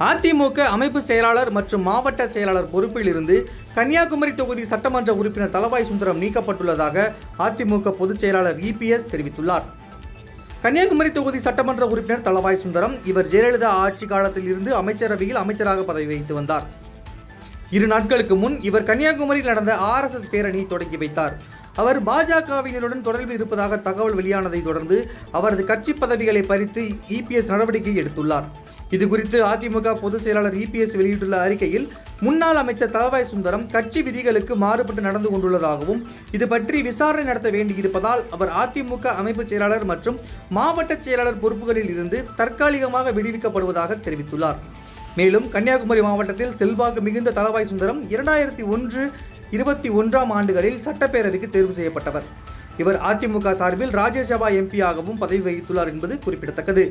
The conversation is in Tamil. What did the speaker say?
அதிமுக அமைப்பு செயலாளர் மற்றும் மாவட்ட செயலாளர் பொறுப்பில் இருந்து கன்னியாகுமரி தொகுதி சட்டமன்ற உறுப்பினர் தளவாய் சுந்தரம் நீக்கப்பட்டுள்ளதாக அதிமுக பொதுச் செயலாளர் இபிஎஸ் தெரிவித்துள்ளார். கன்னியாகுமரி தொகுதி சட்டமன்ற உறுப்பினர் தளவாய் சுந்தரம் இவர் ஜெயலலிதா ஆட்சி காலத்தில் இருந்து அமைச்சரவையில் அமைச்சராக பதவி வகித்து வந்தார். 2 நாட்களுக்கு முன் இவர் கன்னியாகுமரியில் நடந்த RSS பேரணி தொடங்கி வைத்தார். அவர் பாஜகவினருடன் தொடர்பில் இருப்பதாக தகவல் வெளியானதை தொடர்ந்து அவரது கட்சி பதவிகளை பறித்து இபிஎஸ் நடவடிக்கை எடுத்துள்ளார். இதுகுறித்து அதிமுக பொதுச் செயலாளர் இபிஎஸ் வெளியிட்டுள்ள அறிக்கையில், முன்னாள் அமைச்சர் தளவாய் சுந்தரம் கட்சி விதிகளுக்கு மாறுபட்டு நடந்து கொண்டுள்ளதாகவும் இது பற்றி விசாரணை நடத்த வேண்டியிருப்பதால் அவர் அதிமுக அமைப்பு செயலாளர் மற்றும் மாவட்ட செயலாளர் பொறுப்புகளில் இருந்து தற்காலிகமாக விடுவிக்கப்படுவதாக தெரிவித்துள்ளார். மேலும் கன்னியாகுமரி மாவட்டத்தில் செல்வாக்கு மிகுந்த தளவாய் சுந்தரம் 2021 ஆண்டுகளில் சட்டப்பேரவைக்கு தேர்வு செய்யப்பட்டவர். இவர் அதிமுக சார்பில் ராஜ்யசபா எம்பியாகவும் பதவி வகித்துள்ளார் என்பது குறிப்பிடத்தக்கது.